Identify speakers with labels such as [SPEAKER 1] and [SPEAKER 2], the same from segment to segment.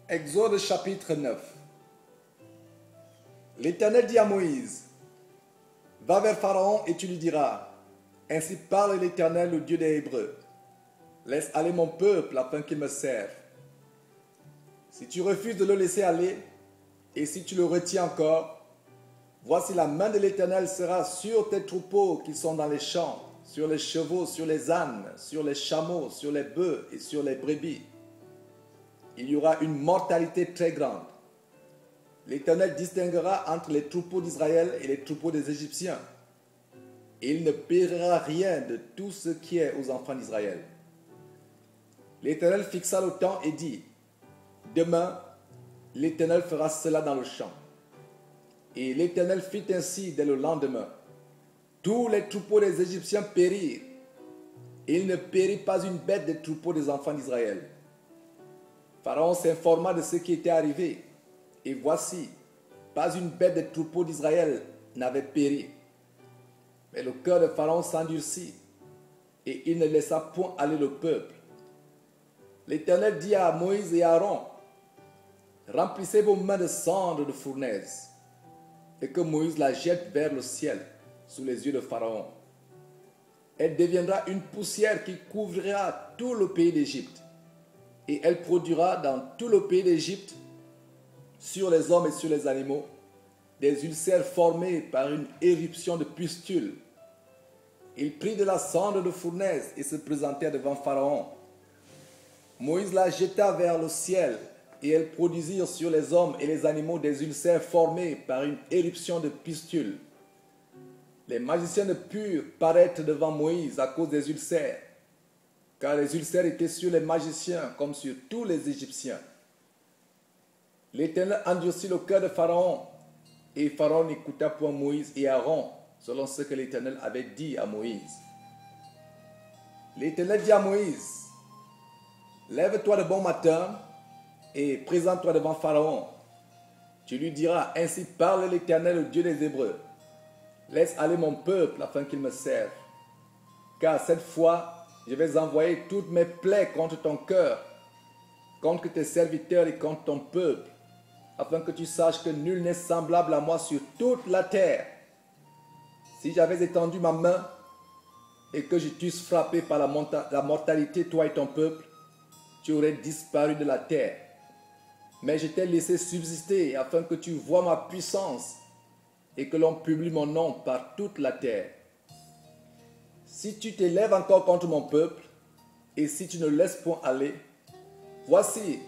[SPEAKER 1] Exode chapitre 9. L'Éternel dit à Moïse, va vers Pharaon et tu lui diras, ainsi parle l'Éternel, le Dieu des Hébreux. Laisse aller mon peuple afin qu'il me serve. Si tu refuses de le laisser aller, et si tu le retiens encore, voici la main de l'Éternel sera sur tes troupeaux qui sont dans les champs, sur les chevaux, sur les ânes, sur les chameaux, sur les bœufs et sur les brebis. Il y aura une mortalité très grande. L'Éternel distinguera entre les troupeaux d'Israël et les troupeaux des Égyptiens. Il ne périra rien de tout ce qui est aux enfants d'Israël. L'Éternel fixa le temps et dit, demain, l'Éternel fera cela dans le champ. Et l'Éternel fit ainsi dès le lendemain. Tous les troupeaux des Égyptiens périrent. Il ne périt pas une bête des troupeaux des enfants d'Israël. Pharaon s'informa de ce qui était arrivé. Et voici, pas une bête des troupeaux d'Israël n'avait péri. Mais le cœur de Pharaon s'endurcit, et il ne laissa point aller le peuple. L'Éternel dit à Moïse et à Aaron, remplissez vos mains de cendre de fournaise, et que Moïse la jette vers le ciel, sous les yeux de Pharaon. Elle deviendra une poussière qui couvrira tout le pays d'Égypte, et elle produira dans tout le pays d'Égypte, sur les hommes et sur les animaux, des ulcères formés par une éruption de pustules. Il prit de la cendre de fournaise et se présentait devant Pharaon. Moïse la jeta vers le ciel, et elles produisirent sur les hommes et les animaux des ulcères formés par une éruption de pustules. Les magiciens ne purent paraître devant Moïse à cause des ulcères, car les ulcères étaient sur les magiciens comme sur tous les Égyptiens. L'Éternel endurcit le cœur de Pharaon, et Pharaon n'écouta point Moïse et Aaron, selon ce que l'Éternel avait dit à Moïse. L'Éternel dit à Moïse, lève-toi de bon matin et présente-toi devant Pharaon. Tu lui diras, ainsi parle l'Éternel, le Dieu des Hébreux. Laisse aller mon peuple afin qu'il me serve. Car cette fois, je vais envoyer toutes mes plaies contre ton cœur, contre tes serviteurs et contre ton peuple, afin que tu saches que nul n'est semblable à moi sur toute la terre. Si j'avais étendu ma main et que je t'eusse frappé par la mortalité, toi et ton peuple, tu aurais disparu de la terre. Mais je t'ai laissé subsister afin que tu vois ma puissance et que l'on publie mon nom par toute la terre. Si tu t'élèves encore contre mon peuple et si tu ne laisses point aller, voici,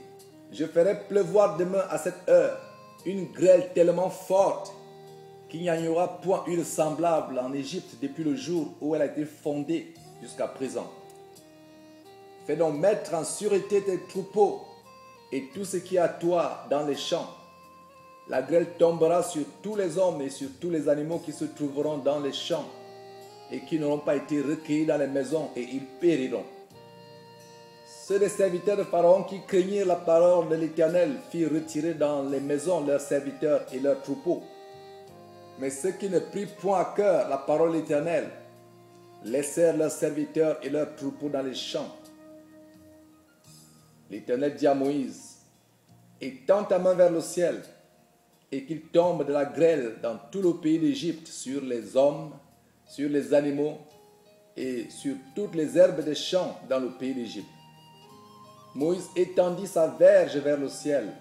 [SPEAKER 1] je ferai pleuvoir demain à cette heure une grêle tellement forte qu'il n'y en aura point eu de semblable en Égypte depuis le jour où elle a été fondée jusqu'à présent. Fais donc mettre en sûreté tes troupeaux et tout ce qui est à toi dans les champs. La grêle tombera sur tous les hommes et sur tous les animaux qui se trouveront dans les champs et qui n'auront pas été recueillis dans les maisons, et ils périront. Ceux des serviteurs de Pharaon qui craignirent la parole de l'Éternel firent retirer dans les maisons leurs serviteurs et leurs troupeaux. Mais ceux qui ne prirent point à cœur la parole de l'Éternel laissèrent leurs serviteurs et leurs troupeaux dans les champs. L'Éternel dit à Moïse, étends ta main vers le ciel, et qu'il tombe de la grêle dans tout le pays d'Égypte sur les hommes, sur les animaux et sur toutes les herbes des champs dans le pays d'Égypte. Moïse étendit sa verge vers le ciel,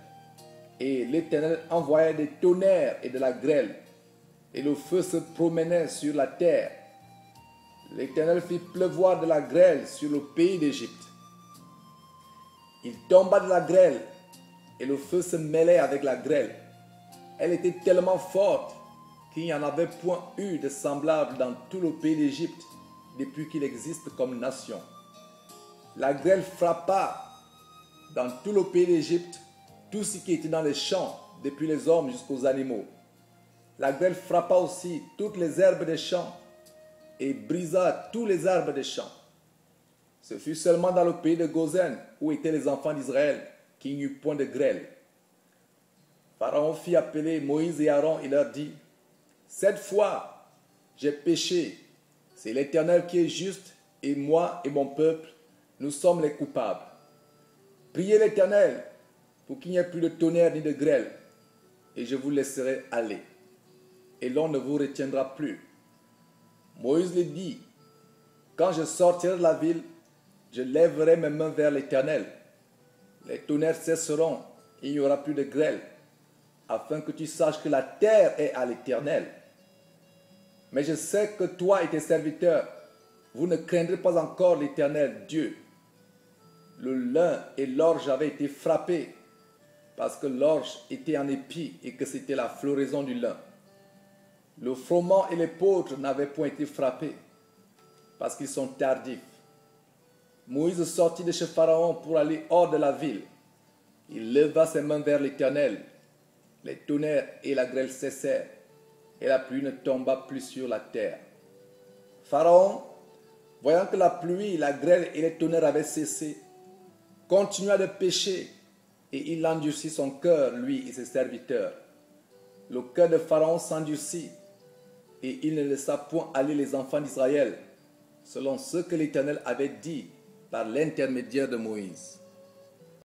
[SPEAKER 1] et l'Éternel envoya des tonnerres et de la grêle, et le feu se promenait sur la terre. L'Éternel fit pleuvoir de la grêle sur le pays d'Égypte. Il tomba de la grêle, et le feu se mêlait avec la grêle. Elle était tellement forte qu'il n'y en avait point eu de semblable dans tout le pays d'Égypte depuis qu'il existe comme nation. La grêle frappa dans tout le pays d'Égypte tout ce qui était dans les champs, depuis les hommes jusqu'aux animaux. La grêle frappa aussi toutes les herbes des champs et brisa tous les arbres des champs. Ce fut seulement dans le pays de Gozen, où étaient les enfants d'Israël, qu'il n'y eut point de grêle. Pharaon fit appeler Moïse et Aaron et leur dit, cette fois, j'ai péché. C'est l'Éternel qui est juste, et moi et mon peuple, nous sommes les coupables. Priez l'Éternel, pour qu'il n'y ait plus de tonnerre ni de grêle, et je vous laisserai aller, et l'on ne vous retiendra plus. Moïse lui dit, quand je sortirai de la ville, je lèverai mes mains vers l'Éternel. Les tonnerres cesseront, et il n'y aura plus de grêle, afin que tu saches que la terre est à l'Éternel. Mais je sais que toi et tes serviteurs, vous ne craindrez pas encore l'Éternel Dieu. Le lin et l'orge avaient été frappés, parce que l'orge était en épi et que c'était la floraison du lin. Le froment et l'épeautre n'avaient point été frappés, parce qu'ils sont tardifs. Moïse sortit de chez Pharaon pour aller hors de la ville. Il leva ses mains vers l'Éternel. Les tonnerres et la grêle cessèrent, et la pluie ne tomba plus sur la terre. Pharaon, voyant que la pluie, la grêle et les tonnerres avaient cessé, continua de pécher, et il endurcit son cœur, lui et ses serviteurs. Le cœur de Pharaon s'endurcit, et il ne laissa point aller les enfants d'Israël, selon ce que l'Éternel avait dit par l'intermédiaire de Moïse.